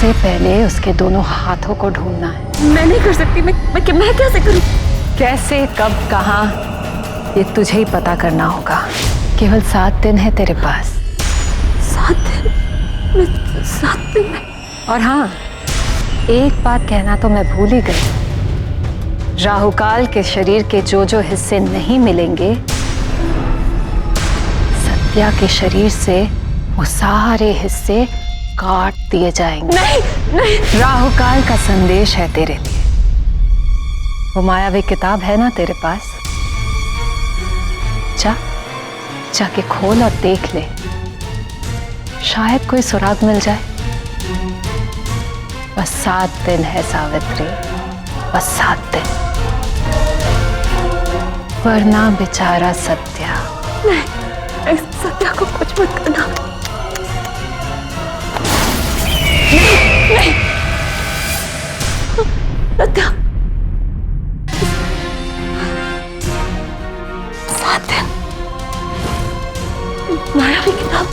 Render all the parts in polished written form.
सबसे पहले उसके दोनों हाथों को ढूंढना है। मैं नहीं कर सकती। मैं कैसे करूं? कैसे, कब, कहाँ, ये तुझे ही पता करना होगा। केवल 7 दिन है तेरे पास। 7 दिन? मैं 7 दिन में? और हाँ, एक बात कहना तो मैं भूल ही गई। राहुकाल के शरीर के जो जो हिस्से नहीं मिलेंगे, सत्या के शरीर से वो सारे हिस्से काट दिए जाएंगे। नहीं नहीं। राहुकाल का संदेश है तेरे लिए। वो मायावी किताब है ना तेरे पास? जाके खोल और देख ले, शायद कोई सुराग मिल जाए। बस 7 दिन है सावित्री, बस 7 दिन, वरना बेचारा सत्या। नहीं, सत्या को कुछ मत करना। नहीं, सत्या। 7 दिन। मायावी किताब।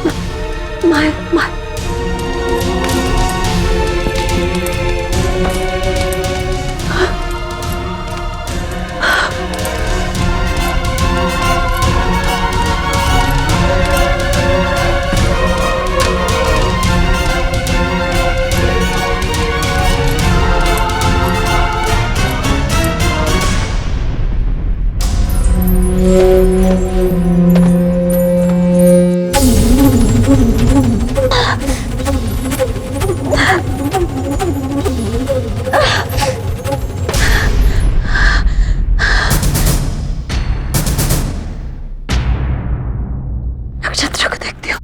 माया। नक्षत्र को देखती हूँ।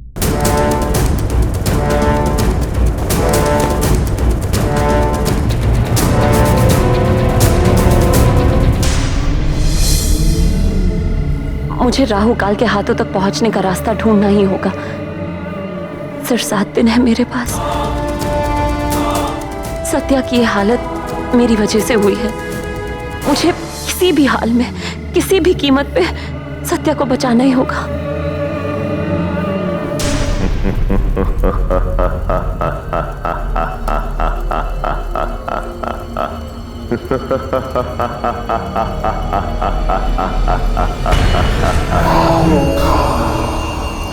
मुझे राहुकाल के हाथों तक पहुंचने का रास्ता ढूंढना ही होगा। सिर्फ 7 दिन है मेरे पास। सत्या की ये हालत मेरी वजह से हुई है। मुझे किसी भी हाल में, किसी भी कीमत पे सत्या को बचाना ही होगा।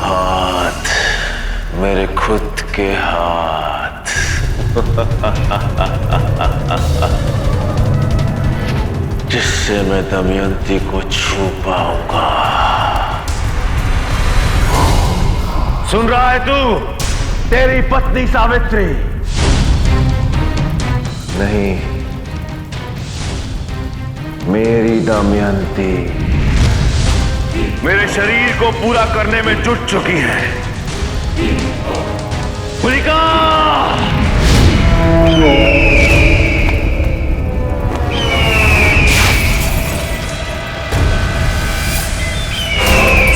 हाथ, मेरे खुद के हाथ। जिससे मैं दमयंती को छू पाऊंगा। सुन रहा है तू? तेरी पत्नी सावित्री नहीं, मेरी दमयंती मेरे शरीर को पूरा करने में जुट चुकी है। होलिका!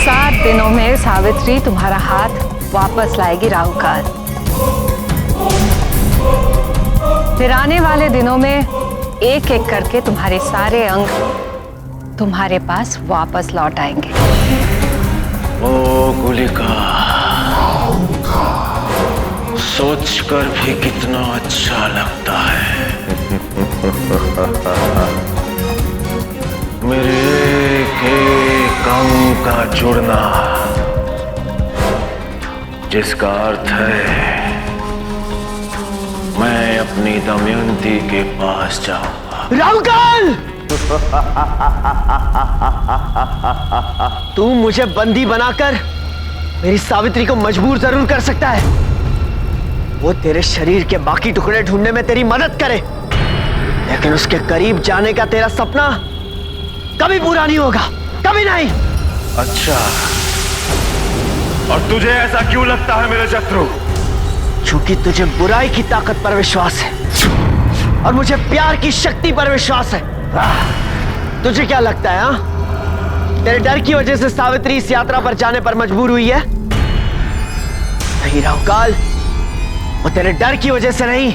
7 दिनों में सावित्री तुम्हारा हाथ वापस लाएगी राहुकाल। फिर आने वाले दिनों में एक एक करके तुम्हारे सारे अंग तुम्हारे पास वापस लौट आएंगे। ओ गुलिका, सोचकर भी कितना अच्छा लगता है। मेरे एक अंग का जुड़ना, जिसका अर्थ है मैं अपनी दमयंती के पास जाऊंगा। राहुकाल! तू मुझे बंदी बनाकर मेरी सावित्री को मजबूर जरूर कर सकता है। वो तेरे शरीर के बाकी टुकड़े ढूंढने में तेरी मदद करे, लेकिन उसके करीब जाने का तेरा सपना कभी पूरा नहीं होगा, कभी नहीं। अच्छा, और तुझे ऐसा क्यों लगता है मेरे शत्रु? क्योंकि तुझे बुराई की ताकत पर विश्वास है और मुझे प्यार की शक्ति पर विश्वास है। तुझे क्या लगता है? हाँ, तेरे डर की वजह से सावित्री इस यात्रा पर जाने पर मजबूर हुई है? नहीं राहुकाल, वो तेरे डर की वजह से नहीं,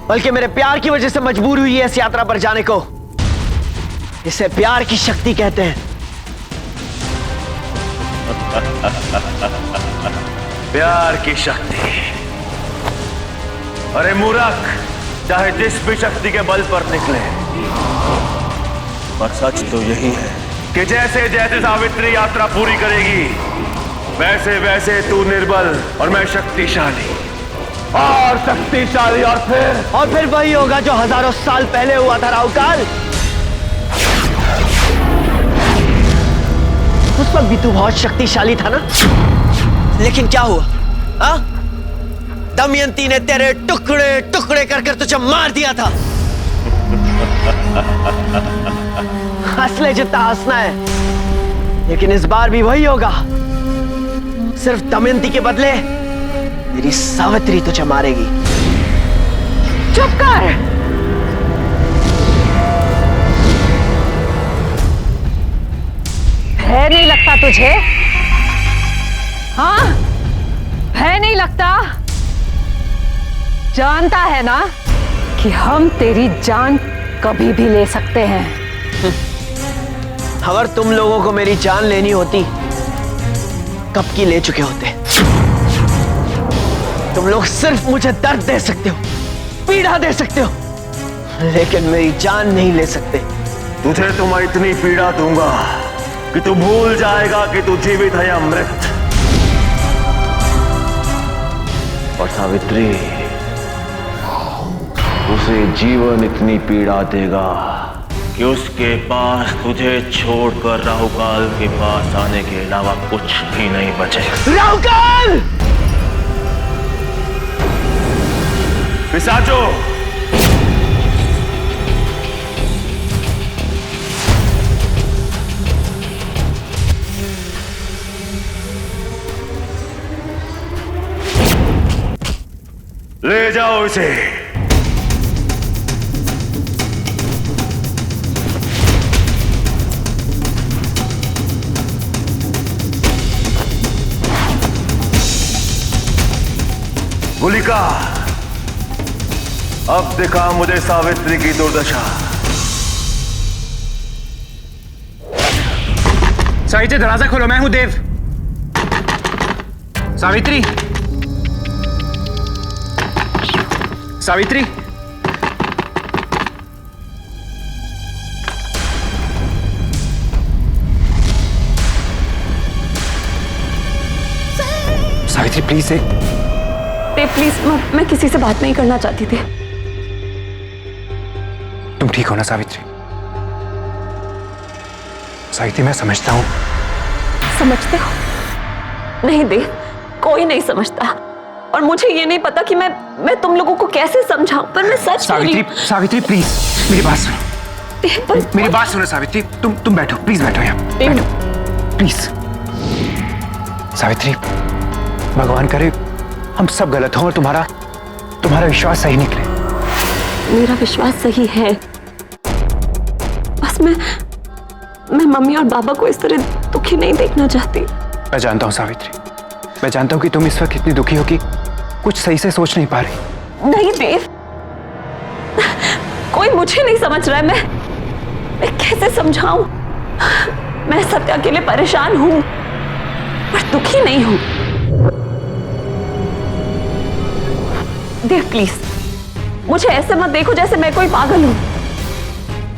बल्कि मेरे प्यार की वजह से मजबूर हुई है इस यात्रा पर जाने को। इसे प्यार की शक्ति कहते हैं। प्यार की शक्ति। अरे मूर्ख, चाहे जिस भी शक्ति के बल पर निकले, पर सच तो यही है कि जैसे जैसे सावित्री यात्रा पूरी करेगी, वैसे वैसे तू निर्बल और मैं शक्तिशाली और शक्तिशाली, और फिर वही होगा जो हजारों साल पहले हुआ था राहुकाल। उस वक्त भी तू बहुत शक्तिशाली था ना, लेकिन क्या हुआ? हाँ? दमयंती ने तेरे टुकड़े टुकड़े कर कर तुझे मार दिया था। हंस ले जितना हंसना है, लेकिन इस बार भी वही होगा। सिर्फ दमयंती के बदले मेरी सावित्री तुझे मारेगी। चुप कर। भय नहीं लगता तुझे? हाँ, भय नहीं लगता? जानता है ना कि हम तेरी जान कभी भी ले सकते हैं। अगर तुम लोगों को मेरी जान लेनी होती, कब की ले चुके होते। तुम लोग सिर्फ मुझे दर्द दे सकते हो, पीड़ा दे सकते हो, लेकिन मेरी जान नहीं ले सकते। तुझे तो मैं इतनी पीड़ा दूंगा कि तू भूल जाएगा कि तू जीवित है या मृत। और सावित्री, उसे जीवन इतनी पीड़ा देगा कि उसके पास तुझे छोड़कर राहुकाल के पास आने के अलावा कुछ भी नहीं बचेगा। राहुकाल! पिशाचो, ले जाओ इसे। गुलिका, अब दिखा मुझे सावित्री की दुर्दशा। सावित्री, दरवाजा खोलो, मैं हूं देव। सावित्री, सावित्री, सावित्री प्लीज से। देव प्लीज, मैं किसी से बात नहीं करना चाहती थी। तुम ठीक हो ना सावित्री? सावित्री, मैं समझता हूं। समझते हो? नहीं देव, कोई नहीं समझता। और मुझे ये नहीं पता कि मैं तुम लोगों को कैसे समझाऊं, पर मैं सच सावित्री, सावित्री प्लीज मेरी बात सुनो। मेरी बात सुनो सावित्री, तुम बैठो, प्लीज बैठो यहाँ, बैठो प्लीज। सावित्री, भगवान करे हम सब गलत हों और तुम्हारा विश्वास सही निकले। मेरा विश्वास सही है, बस मैं मम्मी और बाबा को इस तरह दुखी नहीं देखना चाहती। मैं जानता हूँ सावित्री, मैं जानता हूँ कि तुम इस वक्त इतनी दुखी हो कि कुछ सही से सोच नहीं पा रही। नहीं देव, कोई मुझे नहीं समझ रहा है। मैं कैसे समझाऊं? मैं सत्या के लिए परेशान हूं, पर दुखी नहीं हूं। देव प्लीज, मुझे ऐसे मत देखो जैसे मैं कोई पागल हूं।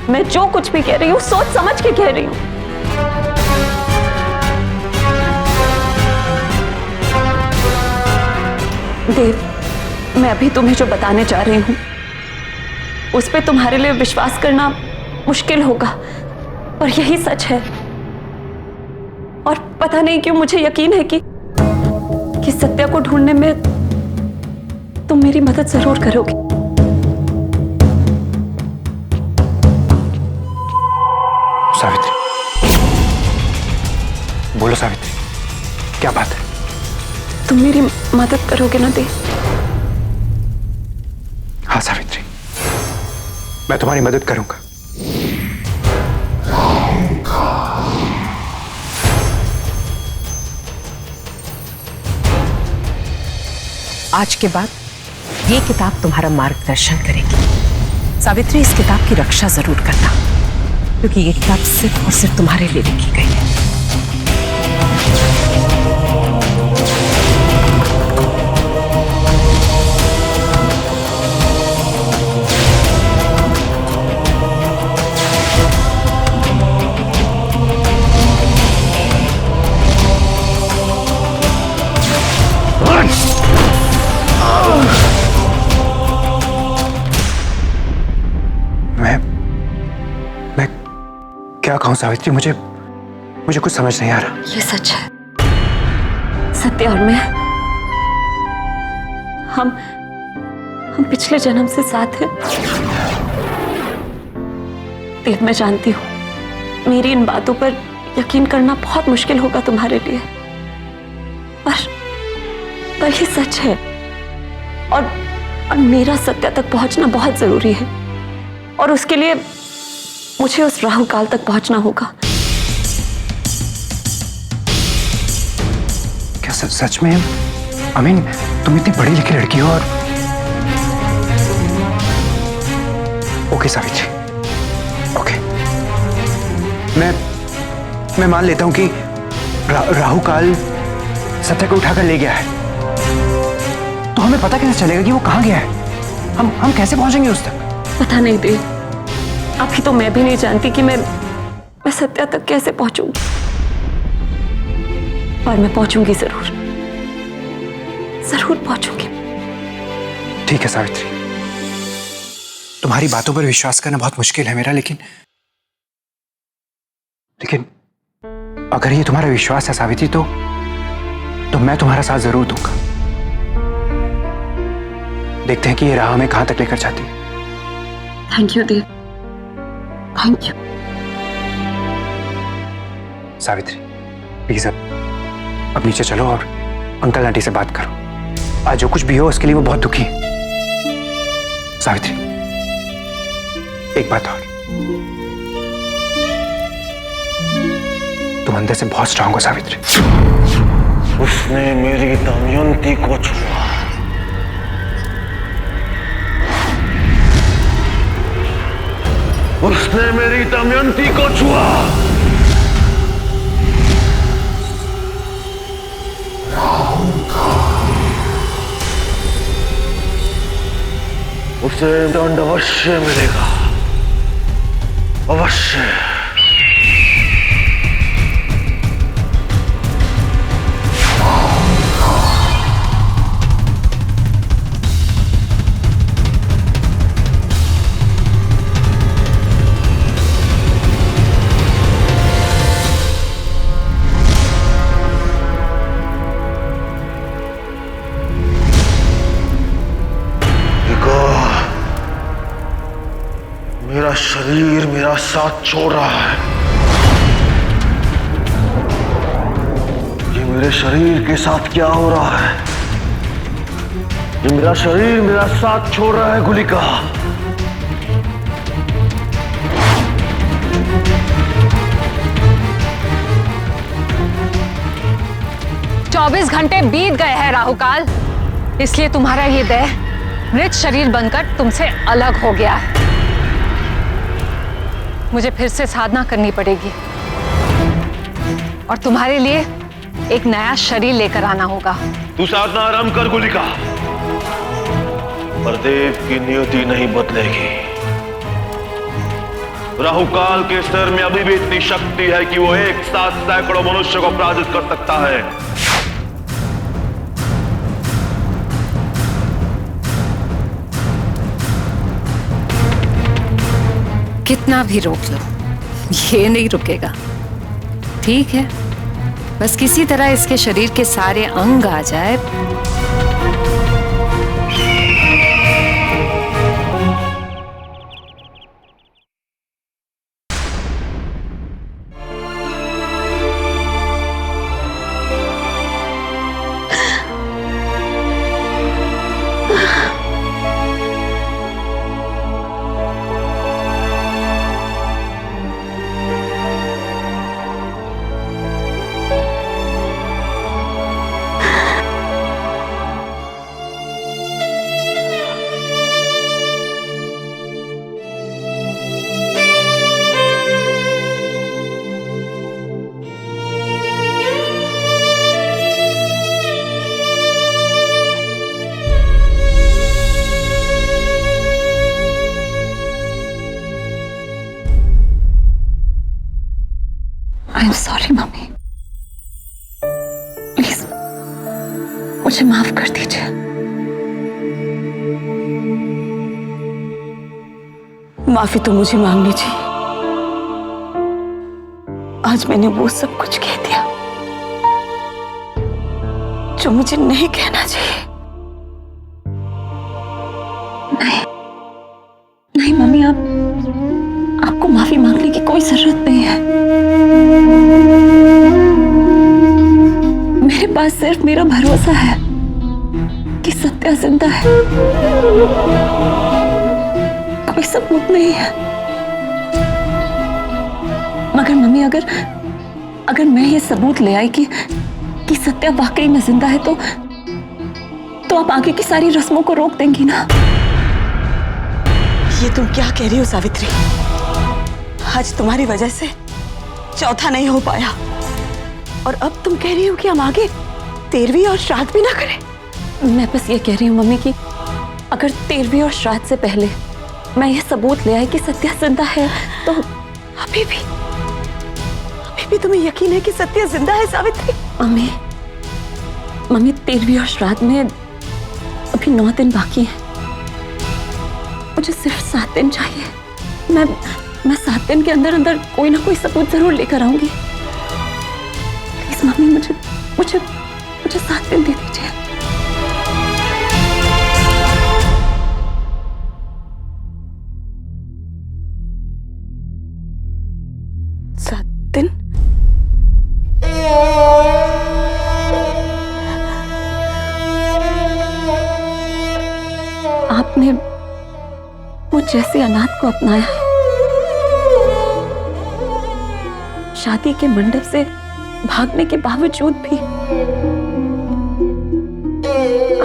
मैं जो कुछ भी कह रही हूं सोच समझ के कह रही हूं। देव, मैं अभी तुम्हें जो बताने जा रही हूं उस पे तुम्हारे लिए विश्वास करना मुश्किल होगा, पर यही सच है। और पता नहीं क्यों मुझे यकीन है कि सत्या को ढूंढने में तुम मेरी मदद जरूर करोगे। सावित्री, बोलो सावित्री, क्या बात है? तुम मेरी मदद करोगे ना देव? हाँ सावित्री, मैं तुम्हारी मदद करूंगा। आज के बाद ये किताब तुम्हारा मार्गदर्शन करेगी। सावित्री, इस किताब की रक्षा जरूर करना, क्योंकि ये किताब सिर्फ और सिर्फ तुम्हारे लिए लिखी गई है। क्या कहूं सावित्री, मुझे कुछ समझ नहीं आ रहा। ये सच है, सत्य और मैं हम पिछले जन्म से साथ हैं। देव, मैं जानती हूं मेरी इन बातों पर यकीन करना बहुत मुश्किल होगा तुम्हारे लिए, पर ये सच है और मेरा सत्य तक पहुंचना बहुत जरूरी है, और उसके लिए मुझे उस राहु काल तक पहुंचना होगा। क्या सच में? अमीन, तुम इतनी पढ़ी लिखी लड़की हो और ओके सावित्री, ओके, मैं मान लेता हूं कि राहु काल सत्य को उठाकर ले गया है, तो हमें पता कैसे चलेगा कि वो कहां गया है? हम कैसे पहुंचेंगे उस तक? पता नहीं देव, अभी तो मैं भी नहीं जानती कि मैं सत्या तक कैसे पहुंचूंगी, पर मैं पहुंचूंगी, जरूर पहुंचूंगी। ठीक है सावित्री, तुम्हारी बातों पर विश्वास करना बहुत मुश्किल है मेरा, लेकिन अगर ये तुम्हारा विश्वास है सावित्री, तो मैं तुम्हारा साथ जरूर दूंगा। देखते हैं कि ये राह हमें कहां तक लेकर जाती है। Thank you Dev, thank you. Savitri please अब नीचे चलो और अंकल आंटी से बात करो। आज जो कुछ भी हो उसके लिए वो बहुत दुखी है। सावित्री, एक बात और, तुम अंदर से बहुत स्ट्रांग हो सावित्री। उसने मेरी दमयंती को छुआ, उसने मेरी दमयंती को छुआ। उसे दंड अवश्य मिलेगा, अवश्य। मेरा शरीर मेरा साथ छोड़ रहा है। ये मेरे शरीर के साथ क्या हो रहा है? ये मेरा शरीर मेरा साथ छोड़ रहा है गुलिका। 24 घंटे बीत गए हैं राहुकाल, इसलिए तुम्हारा ये देह मृत शरीर बनकर तुमसे अलग हो गया है। मुझे फिर से साधना करनी पड़ेगी और तुम्हारे लिए एक नया शरीर लेकर आना होगा। तू साधना आरंभ कर गुलिका, पर देव की नियति नहीं बदलेगी। राहुकाल के सिर में अभी भी इतनी शक्ति है कि वो एक साथ सैकड़ों मनुष्य को पराजित कर सकता है। कितना भी रोक लो, ये नहीं रुकेगा। ठीक है, बस किसी तरह इसके शरीर के सारे अंग आ जाए। I am sorry mummy, please मुझे माफ कर दीजिए। माफी तो मुझे मांगनी चाहिए, आज मैंने वो सब कुछ कह दिया जो मुझे नहीं कहना चाहिए। नहीं नहीं मम्मी, आपको माफी मांगने की कोई जरूरत नहीं है। मेरे पास सिर्फ मेरा भरोसा है कि सत्या जिंदा है, कोई सबूत नहीं है। मगर मम्मी, अगर मैं ये सबूत ले आई कि सत्या वाकई में जिंदा है तो आप आगे की सारी रस्मों को रोक देंगी ना? ये तुम क्या कह रही हो सावित्री? आज तुम्हारी वजह से चौथा नहीं हो पाया और अब तुम कह रही हो कि हम आगे 13वीं और श्राद्ध भी ना करें। मैं बस ये कह रही हूँ मम्मी कि अगर 13वीं और श्राद्ध से पहले मैं ये सबूत ले आई कि सत्या जिंदा है तो अभी भी तुम्हें यकीन है कि सत्या जिंदा है सावित्री? मम्मी 13वीं और श्राद्ध में अभी 9 दिन बाकी हैं। मुझे सिर्फ 7 दिन चाहिए। मैं 7 दिन के अंदर अंदर कोई ना कोई सबूत जरूर लेकर आऊंगी। प्लीज मम्मी, मुझे 7 दिन दे दीजिए। आपने मुझ जैसे अनाथ को अपनाया है। शादी के मंडप से भागने के बावजूद भी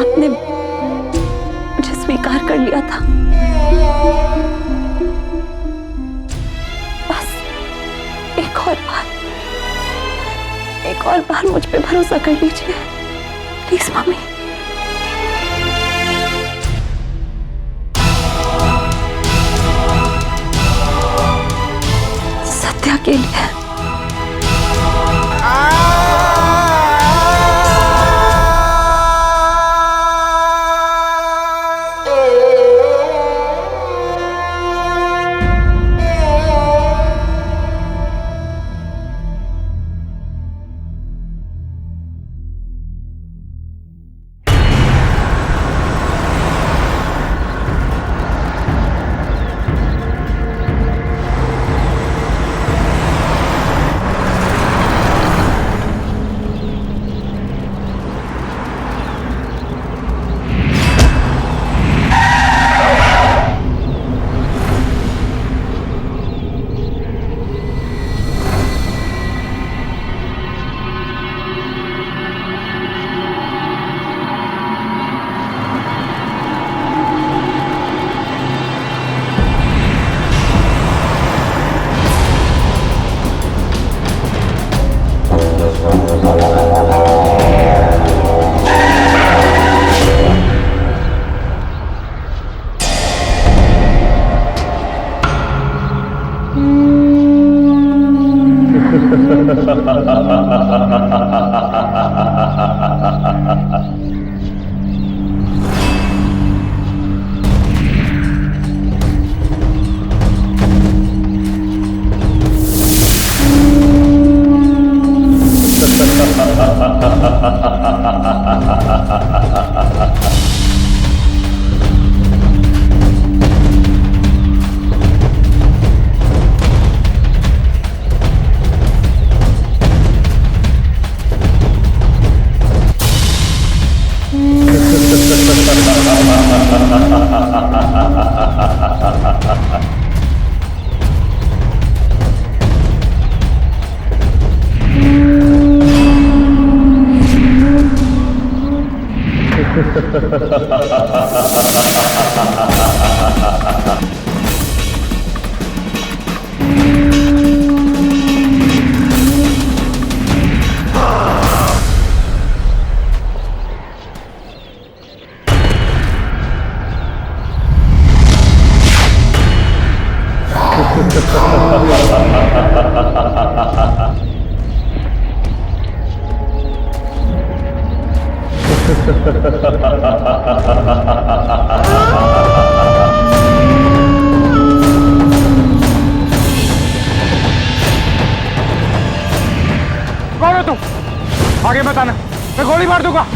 आपने मुझे स्वीकार कर लिया था। बस एक और बार मुझ पे भरोसा कर लीजिए प्लीज मम्मी। सत्या के लिए। Ha ha ha ha ha ha ha ha ha ha ha ha. तू, आगे मत आना, मैं गोली मार दूंगा।